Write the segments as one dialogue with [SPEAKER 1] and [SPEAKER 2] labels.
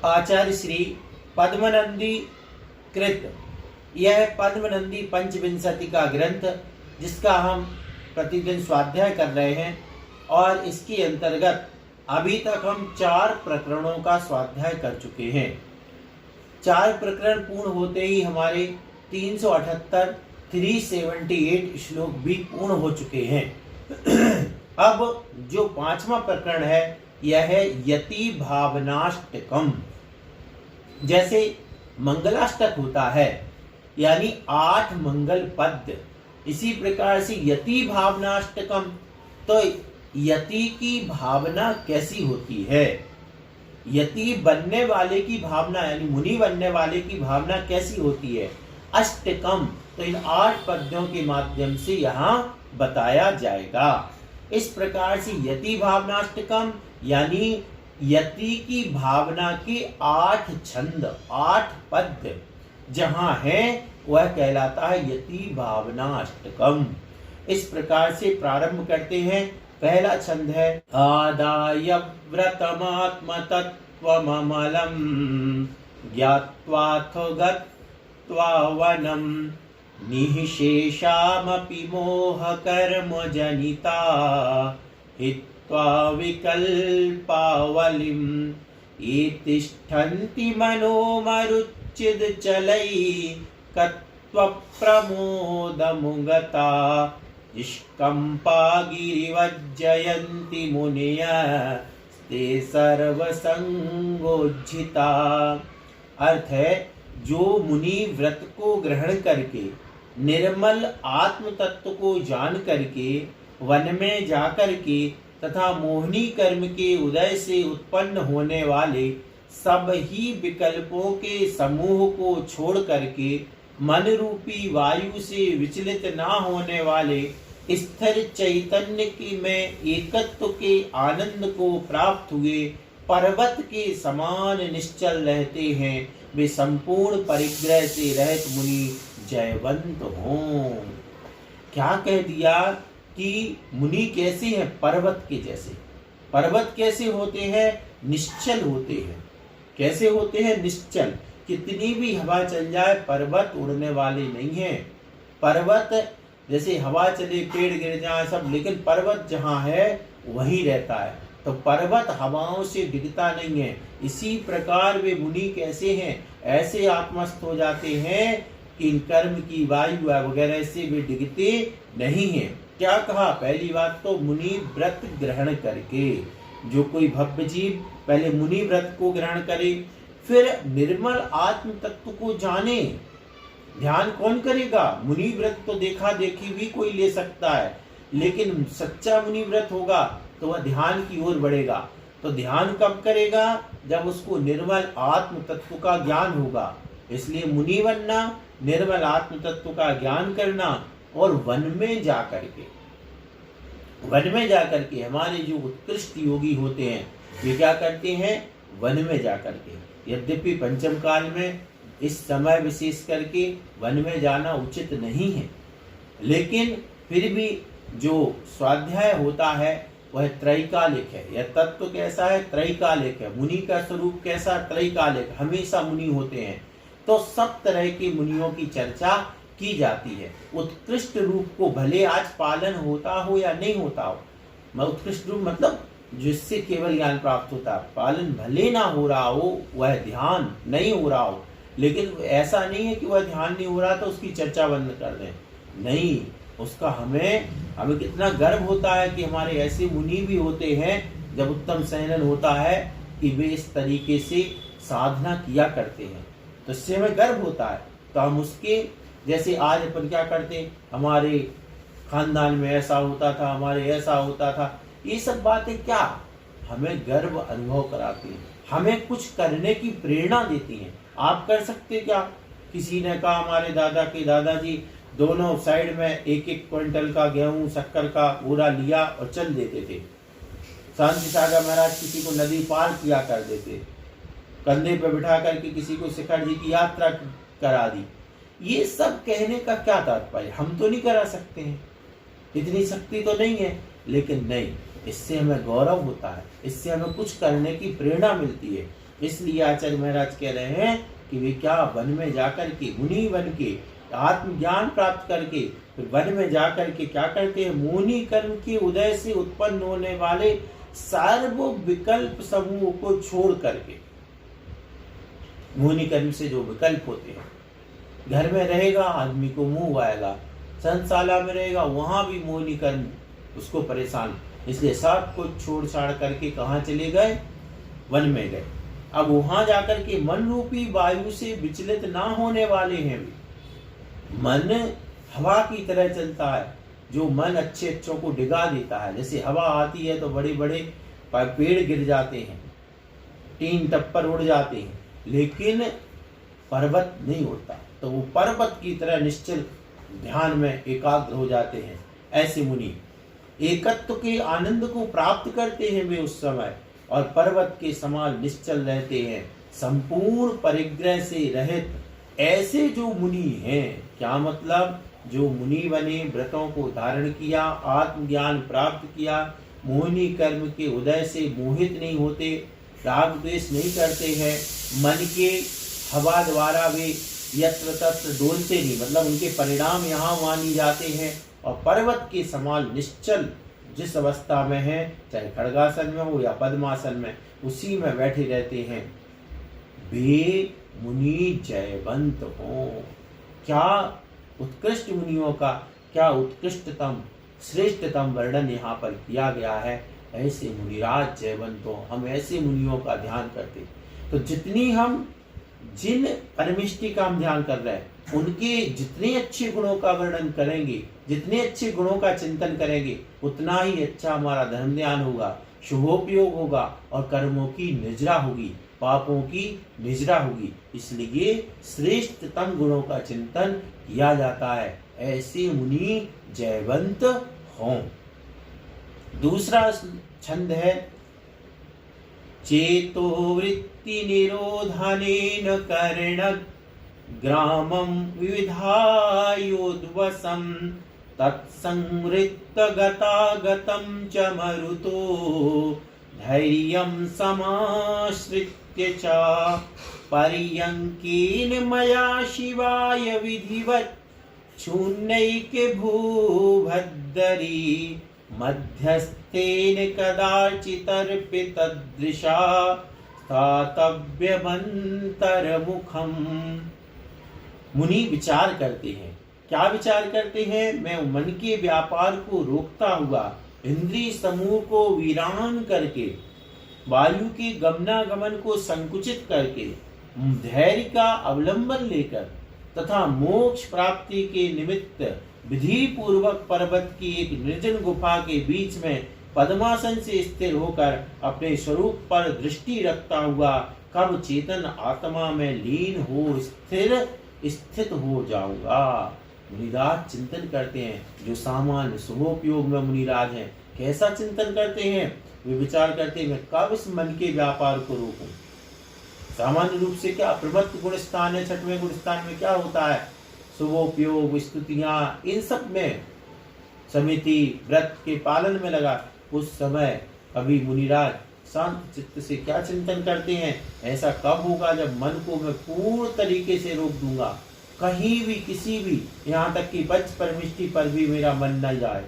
[SPEAKER 1] आचार्य श्री पद्मनंदी कृत यह पद्मनंदी पंचविंशति का ग्रंथ जिसका हम प्रतिदिन स्वाध्याय कर रहे हैं और इसके अंतर्गत अभी तक हम 4 प्रकरणों का स्वाध्याय कर चुके हैं। 4 प्रकरण पूर्ण होते ही हमारे 378 श्लोक भी पूर्ण हो चुके हैं। अब जो 5वां प्रकरण है यह है यति भावनाष्टकम। जैसे मंगलाष्टक होता है यानी 8 मंगल पद्य, इसी प्रकार से यति भावनाष्टकम। तो यति की भावना कैसी होती है, यति बनने वाले की भावना यानी मुनि बनने वाले की भावना कैसी होती है। अष्टकम तो इन 8 पद्यों के माध्यम से यहाँ बताया जाएगा। इस प्रकार से यति भावनाष्टकम यानी यति की भावना के 8 छंद 8 पद्य जहाँ है वह कहलाता है यति भावनाष्टकम। इस प्रकार से प्रारंभ करते हैं। पहला छंद है आदाय व्रतमात्म तत्त्वममलं ज्ञात्वाथ गत्वा वनं निःशेषामपि मोह कर्म जनिता हित्वा विकल्पावलिम् तिष्ठन्ति मनोमरुच्चिदचलै कत्वप्रमोदमुगता निष्कम्पा गिरिवज्जयन्ति मुनयः ते सर्वसंगोज्झिता। अर्थ है जो मुनि व्रत को ग्रहण करके निर्मल आत्म तत्व को जान करके वन में जाकर के तथा मोहनी कर्म के उदय से उत्पन्न होने वाले सब ही विकल्पों के समूह को छोड़ करके मन रूपी वायु से विचलित ना होने वाले स्थिर चैतन्य की में एकत्व के आनंद को प्राप्त हुए पर्वत के समान निश्चल रहते हैं, वे संपूर्ण परिग्रह से रहित मुनि जयवंत हों। क्या कह दिया कि मुनि कैसे हैं, पर्वत के जैसे। पर्वत कैसे होते हैं, निश्चल होते हैं। कैसे होते हैं, निश्चल। कितनी भी हवा चल जाए पर्वत उड़ने वाले नहीं है। पर्वत जैसे हवा चले पेड़ गिर जाए सब, लेकिन पर्वत जहाँ है वहीं रहता है। तो पर्वत हवाओं से डिगता नहीं है। इसी प्रकार वे मुनि कैसे हैं, ऐसे आत्मस्थ हो जाते हैं कि इन कर्म की वायु वगैरह से वे डिगते नहीं हैं। क्या कहा, पहली बात तो मुनि व्रत ग्रहण करके, जो कोई भव्य जीव पहले मुनि व्रत को ग्रहण करे, फिर निर्मल आत्म तत्व को जाने। ध्यान कौन करेगा, मुनि व्रत तो देखा देखी भी कोई ले सकता है, लेकिन सच्चा मुनि व्रत होगा तो वह ध्यान की ओर बढ़ेगा। तो ध्यान कब करेगा, जब उसको निर्मल आत्म तत्व का ज्ञान होगा। इसलिए मुनि बनना, निर्मल आत्म तत्व का ज्ञान करना और वन में जाकर के हमारे जो उत्कृष्ट योगी होते हैं वे क्या करते हैं, वन में जाकर के। यद्यपि पंचम काल में इस समय विशेष करके वन में जाना उचित नहीं है, लेकिन फिर भी जो स्वाध्याय होता है वह त्रैकालिक है। यह तत्व कैसा है, त्रैकालिक है। मुनि का स्वरूप कैसा, त्रैकालिक, हमेशा मुनि होते हैं। तो सब तरह के मुनियों की चर्चा की जाती है। उत्कृष्ट रूप को भले आज पालन होता हो या नहीं होता हो, मैं उत्कृष्ट रूप मतलब जिससे केवल ज्ञान प्राप्त होता है, पालन भले ना हो रहा हो, वह ध्यान नहीं हो रहा हो, लेकिन ऐसा नहीं है कि वह ध्यान नहीं हो रहा तो उसकी चर्चा बंद कर दें। नहीं, उसका हमें कितना गर्व होता है कि हमारे ऐसे मुनि भी होते हैं जब उत्तम सहनन होता है कि वे इस तरीके से साधना किया करते हैं, तो इससे हमें गर्व होता है। तो हम उसके जैसे आज अपन क्या करते, हमारे खानदान में ऐसा होता था, हमारे ऐसा होता था, ये सब बातें क्या हमें गर्व अनुभव कराती हैं, हमें कुछ करने की प्रेरणा देती हैं। आप कर सकते क्या, किसी ने कहा हमारे दादा के दादाजी दोनों साइड में 1-1 क्विंटल का गेहूं शक्कर का बोरा लिया और चल देते थे। शांति सागर महाराज किसी को नदी पार किया कर देते, कंधे पर बिठा करके किसी को शिखर जी की यात्रा करा दी। ये सब कहने का क्या तात्पर्य, हम तो नहीं करा सकते हैं, इतनी शक्ति तो नहीं है, लेकिन नहीं, इससे हमें गौरव होता है, इससे हमें कुछ करने की प्रेरणा मिलती है। इसलिए आचार्य महाराज कह रहे हैं कि वे क्या वन में जाकर के मुनि बन के आत्मज्ञान प्राप्त करके फिर वन में जाकर के क्या करते हैं, मोहिनी कर्म के उदय से उत्पन्न होने वाले सर्व विकल्प समूह को छोड़ करके, मोहिनी कर्म से जो विकल्प होते हैं, घर में रहेगा आदमी को मुंह आएगा, संतशाला में रहेगा वहां भी मोहिनी कर्म उसको परेशान, इसलिए सब कुछ छोड़ छाड़ करके कहाँ चले गए, वन में गए। अब वहां जाकर के मन रूपी वायु से विचलित ना होने वाले हैं। मन हवा की तरह चलता है, जो मन अच्छे अच्छों को डिगा देता है। जैसे हवा आती है तो बड़े बड़े पेड़ गिर जाते हैं, टीन टप्पर उड़ जाते हैं, लेकिन पर्वत नहीं उड़ता, तो वो पर्वत की तरह निश्चल ध्यान में एकाग्र हो जाते हैं। ऐसे मुनि एकत्व के आनंद को प्राप्त करते हैं वे उस समय, और पर्वत के समान निश्चल रहते हैं, संपूर्ण परिग्रह से रहित। ऐसे जो मुनि हैं, क्या मतलब, जो मुनि बने, व्रतों को धारण किया, आत्मज्ञान प्राप्त किया, मोहिनी कर्म के उदय से मोहित नहीं होते, राग द्वेष नहीं करते हैं, मन के हवा द्वारा वे यत्र तत्र डोलते नहीं, मतलब उनके परिणाम यहाँ वहाँ नहीं जाते हैं, और पर्वत के समान निश्चल जिस अवस्था में है, चाहे खड़गासन में हो या पद्मासन में, उसी में बैठे रहते हैं। वे मुनि जयवंत हो। क्या उत्कृष्ट मुनियों का, क्या उत्कृष्टतम श्रेष्ठतम वर्णन यहाँ पर किया गया है। ऐसे मुनिराज जयवंत हो। हम ऐसे मुनियों का ध्यान करते, तो जितनी हम जिन परमिष्टि का हम ध्यान कर रहे हैं, उनके जितने अच्छे गुणों का वर्णन करेंगे, जितने अच्छे गुणों का चिंतन करेंगे, उतना ही अच्छा हमारा धर्म ध्यान होगा, शुभोपयोग होगा, और कर्मों की निजरा होगी, पापों की निजरा होगी। इसलिए श्रेष्ठतम गुणों का चिंतन किया जाता है। ऐसे मुनि जयवंत हों। दूसरा छंद है, चेतो वृत्ति निरोधनेन कर्ण ग्रामं विविधायोद्वसं तत्संवृत्त गतागतं च मरुतो धैर्यं समाश्रित्य च पर्यंकेन मया शिवाय विधिवत् शून्यैके भूभद्दरी मध्यस्थेन कदाचिदर्पितदृशा स्थातव्यमन्तरमुखम्। मुनि विचार करते हैं। क्या विचार करते हैं? मैं मन के व्यापार को रोकता हुआ, इंद्रिय समूह को वीरान करके, वायु के गमनागमन को संकुचित करके, धैर्य का अवलंबन लेकर तथा मोक्ष प्राप्ति के निमित्त विधि पूर्वक पर्वत की एक निर्जन गुफा के बीच में पद्मासन से स्थिर होकर अपने स्वरूप पर दृष्टि रखता हुआ कब चेतन आत्मा में लीन हो स्थित हो जाऊंगा। मुनिराज चिंतन करते हैं। जो सामान्य शुभोपयोग में मुनिराज हैं, कैसा चिंतन करते हैं? वे विचार करते हैं, मैं कब इस मन के व्यापार को रोकूं। सामान्य रूप से क्या प्रभुत्व गुण स्थान है, छठवें गुण स्थान में क्या होता है? शुभोपयोग, स्तुतियां, इन सब में समिति व्रत के पालन में लगा। उस समय अभी मुनिराज शांत चित्त से क्या चिंतन करते हैं? ऐसा कब होगा जब मन को मैं पूर्ण तरीके से रोक दूंगा, कहीं भी किसी भी, यहाँ तक कि पंच परमिष्टि पर भी मेरा मन न जाए।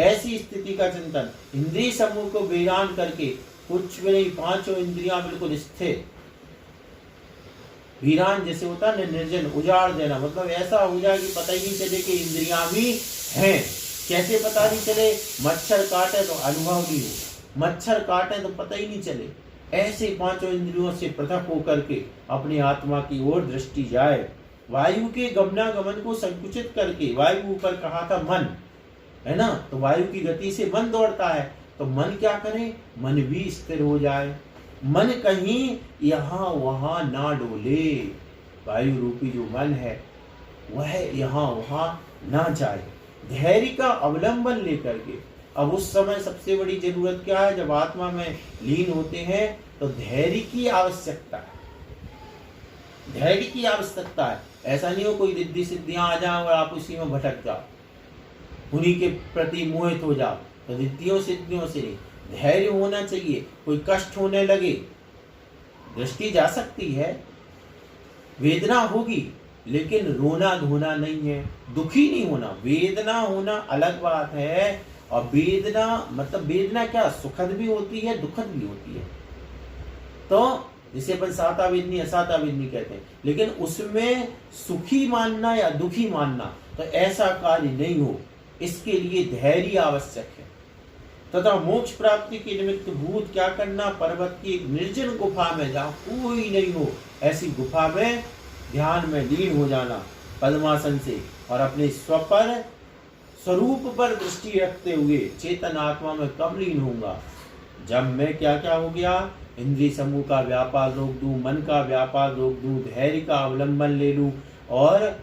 [SPEAKER 1] ऐसी स्थिति का चिंतन, इंद्रिय समूह को वीरान करके, कुछ भी नहीं, पांचों इंद्रियां बिल्कुल स्थिर, वीरान जैसे होता है निर्जन, उजाड़ देना, मतलब ऐसा हो जाए कि पता ही नहीं चले कि इंद्रियां भी हैं। कैसे पता नहीं चले? मच्छर काटे तो अनुभव नहीं हो, मच्छर काटे तो पता ही नहीं चले। ऐसे पांचों इंद्रियों से पृथक होकर के अपनी आत्मा की ओर दृष्टि जाए। वायु के गमनागमन को संकुचित करके, वायु ऊपर कहा था मन है ना, तो वायु की गति से मन दौड़ता है, तो मन क्या करे? मन भी स्थिर हो जाए, मन कहीं यहाँ वहां ना डोले। वायु रूपी जो मन है वह यहाँ वहां ना जाए, धैर्य का अवलंबन लेकर के। अब उस समय सबसे बड़ी जरूरत क्या है? जब आत्मा में लीन होते हैं तो धैर्य की आवश्यकता है, धैर्य की आवश्यकता है। ऐसा नहीं हो कोई रिद्धि सिद्धियां आ जाए और आप उसी में भटक जाओ, उन्हीं के प्रति मोहित हो जाओ, तो रिद्धियों सिद्धियों से नहीं, धैर्य होना चाहिए। कोई कष्ट होने लगे, दृष्टि जा सकती है, वेदना होगी, लेकिन रोना धोना नहीं है, दुखी नहीं होना। वेदना होना अलग बात है, और वेदना मतलब वेदना क्या सुखद भी होती है, दुखद भी होती है। तो जिसे अपन साता वेदनी असाता वेदनी कहते हैं, लेकिन उसमें सुखी मानना या दुखी मानना, तो ऐसा कार्य नहीं हो, इसके लिए धैर्य आवश्यक है। तथा मोक्ष प्राप्ति के निमित्त भूत क्या करना, पर्वत की एक निर्जन गुफा में, जहां कोई नहीं हो, ऐसी गुफा में ध्यान में लीन हो जाना पद्मासन से, और अपने स्वरूप पर दृष्टि रखते हुए चेतन आत्मा में कब लीन होऊंगा, जब मैं क्या क्या हो गया, इंद्रिय समूह का व्यापार रोक दूं, मन का व्यापार रोक दूं, धैर्य का अवलंबन ले लूं, और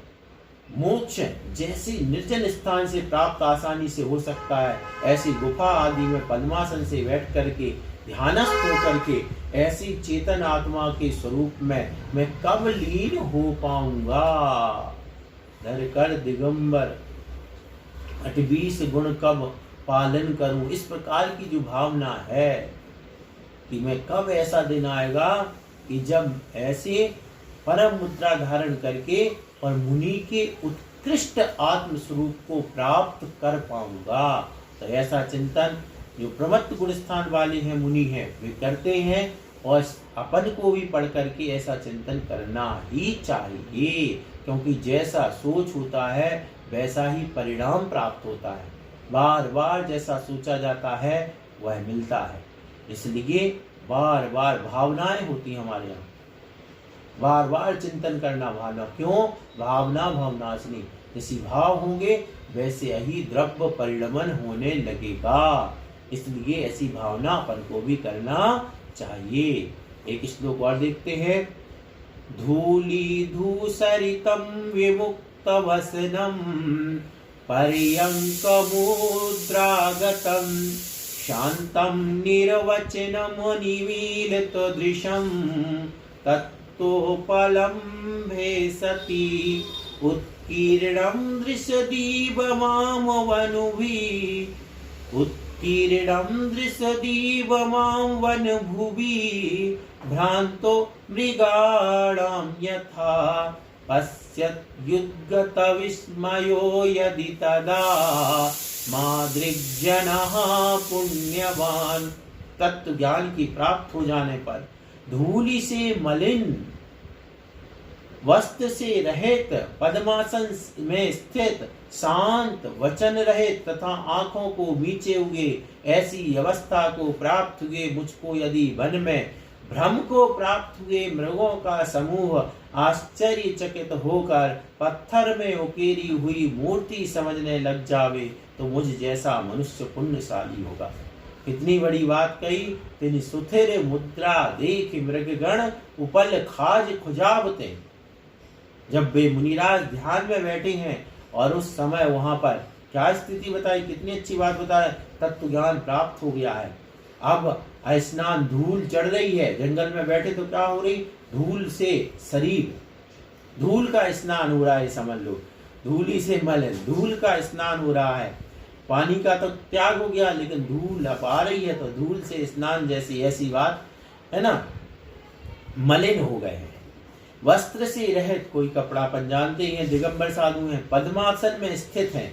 [SPEAKER 1] मोक्ष जैसी निर्जन स्थान से प्राप्त आसानी से हो सकता है, ऐसी गुफा आदि में पद्मासन से बैठ करके ध्यानस्थ होकर के ऐसी चेतन आत्मा के स्वरूप में मैं कब लीन हो पाऊंगा। धर कर दिगंबर 28 गुण कब पालन करूं, इस प्रकार की जो भावना है कि मैं कब ऐसा दिन आएगा कि जब ऐसे परम मुद्रा धारण करके और मुनि के उत्कृष्ट आत्म स्वरूप को प्राप्त कर पाऊंगा। तो ऐसा चिंतन जो प्रमत्त गुण स्थान वाले हैं, मुनि हैं, वे करते हैं, और अपन को भी पढ़ करके ऐसा चिंतन करना ही चाहिए, क्योंकि जैसा सोच होता है वैसा ही परिणाम प्राप्त होता है। बार बार जैसा सोचा जाता है वह मिलता है, इसलिए बार बार भावनाएं होती हैं हमारे यहाँ, बार बार चिंतन करना। भावना क्यों, भावना भावनाशनी, जैसी भाव होंगे वैसे ही द्रव्य परिणमन होने लगेगा, इसलिए ऐसी भावना अपन को भी करना चाहिए। एक श्लोक और देखते हैं। धूली धूसरितम विमुक्त वसनम पर्यंक मुद्रागतम शांतम निर्वचनम निमीलित दृशम तत्तोपलम भेसति उत्कीर्णम दृशदीवमाम वनुभि उत्कीर्णम दृशदीवमाम वनभुवि भ्रांतो मृगाणां यथा पश्यत् युद्गत विस्मयो यदि तदा मादृग्जनः पुण्यवान। तत्व ज्ञान की प्राप्त हो जाने पर धूलि से मलिन, वस्त्र से रहित, पद्मासन में स्थित, शांत, वचन रहित तथा आंखों को नीचे हुए ऐसी अवस्था को प्राप्त हुए मुझको यदि वन में भ्रम को प्राप्त हुए मृगों का समूह आश्चर्यचकित होकर पत्थर में उकेरी हुई मूर्ति समझने लग जावे, तो मुझ जैसा मनुष्य पुण्यशाली होगा। कितनी बड़ी बात कही। तेनी सुथिर मुद्रा देख मृगगण उपल खाज खुजावते। जब वे मुनिराज ध्यान में बैठे हैं और उस समय वहां पर क्या स्थिति बताई, कितनी अच्छी बात बताए। तत्व ज्ञान प्राप्त हो गया है। अब स्नान, धूल चढ़ रही है, जंगल में बैठे तो क्या हो रही, धूल से शरीर, धूल का स्नान हो रहा है, समझ लो, धूली से मलिन, धूल का स्नान हो रहा है। पानी का तो त्याग हो गया, लेकिन धूल अब आ रही है, तो धूल से स्नान जैसी ऐसी बात है ना, मलिन हो गए हैं। वस्त्र से रहित, कोई कपड़ा अपन जानते हैं, दिगंबर साधु हैं, पद्मासन में स्थित हैं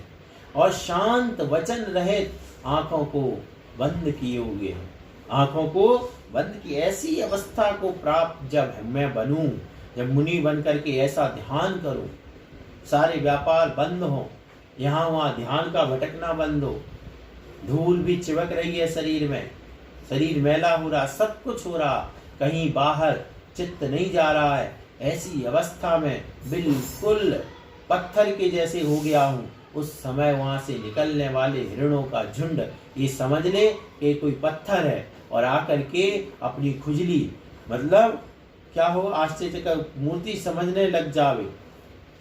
[SPEAKER 1] और शांत वचन रहित, आंखों को बंद किए हुए हैं। आंखों को बंद की ऐसी अवस्था को प्राप्त जब मैं बनूं, जब मुनि बन करके ऐसा ध्यान करूं, सारे व्यापार बंद हो, यहाँ वहाँ ध्यान का भटकना बंद हो, धूल भी चिपक रही है शरीर में, शरीर मैला हो रहा, सब कुछ हो रहा, कहीं बाहर चित्त नहीं जा रहा है, ऐसी अवस्था में बिल्कुल पत्थर के जैसे हो गया हूँ। उस समय वहां से निकलने वाले हिरणों का झुंड ये समझ ले कि कोई पत्थर है, और आकर के अपनी खुजली, मतलब क्या हो, आश्चर्य का मूर्ति समझने लग जावे।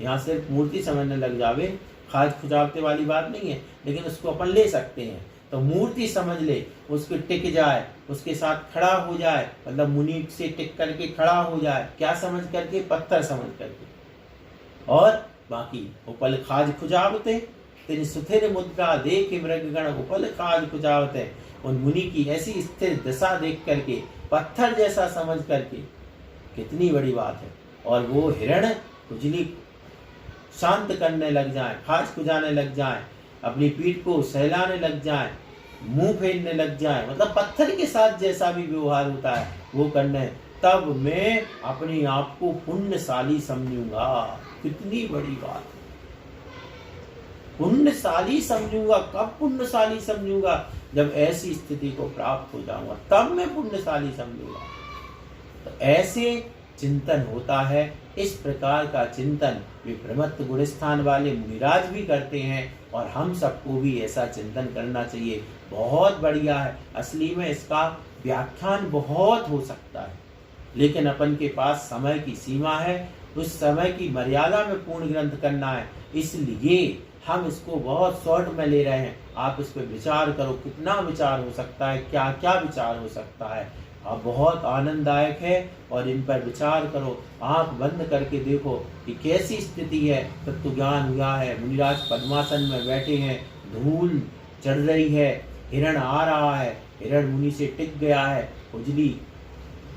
[SPEAKER 1] यहाँ सिर्फ मूर्ति समझने लग जावे, खाज खुजावते वाली बात नहीं है, लेकिन उसको अपन ले सकते हैं। तो मूर्ति समझ ले, उसको टिक जाए, उसके साथ खड़ा हो जाए, मतलब मुनि से टिक करके खड़ा हो जाए, क्या समझ करके, पत्थर समझ करके। और बाकी उपल खाज खुजावते, तेरी सुथिर मुद्रा देख मृगगण उपल खाज खुजावते। उन मुनि की ऐसी स्थिर दशा देख करके, पत्थर जैसा समझ करके, कितनी बड़ी बात है। और वो हिरण खुजली शांत करने लग जाए, खाज खुजाने लग जाए, अपनी पीठ को सहलाने लग जाए, मुंह फेरने लग जाए, मतलब पत्थर के साथ जैसा भी व्यवहार होता है वो करने, तब मैं अपने आप को पुण्यशाली समझूंगा। कितनी बड़ी बात है, पुण्यशाली समझूंगा। कब पुण्यशाली समझूंगा? जब ऐसी स्थिति को प्राप्त हो जाऊंगा, तब मैं पुण्यशाली समझूंगा। तो ऐसे चिंतन होता है। इस प्रकार का चिंतन विप्रमत्त गुणस्थान वाले मुनिराज भी करते हैं और हम सबको भी ऐसा चिंतन करना चाहिए। बहुत बढ़िया है। असली में इसका व्याख्यान बहुत हो सकता है, लेकिन अपन के पास समय की सीमा है, उस समय की मर्यादा में पूर्ण ग्रंथ करना है, इसलिए हम इसको बहुत शॉर्ट में ले रहे हैं। आप इस पर विचार करो, कितना विचार हो सकता है, क्या क्या विचार हो सकता है। बहुत आनंददायक है और इन पर विचार करो। आंख बंद करके देखो कि कैसी स्थिति है। तत्व ज्ञान हुआ है, मुनिराज पद्मासन में बैठे हैं, धूल चढ़ रही है, हिरण आ रहा है, हिरण मुनि से टिक गया है, खुजली,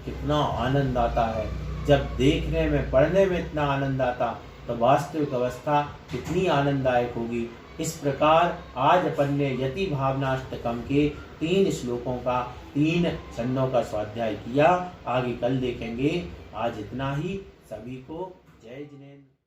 [SPEAKER 1] कितना आनंद आता है। जब देखने में, पढ़ने में इतना आनंद आता, तो वास्तविक अवस्था कितनी आनंददायक होगी। इस प्रकार आज अपन ने यति भावनाष्टकम के 3 श्लोकों का 3 छंदों का स्वाध्याय किया। आगे कल देखेंगे। आज इतना ही। सभी को जय जिनेन्द्र।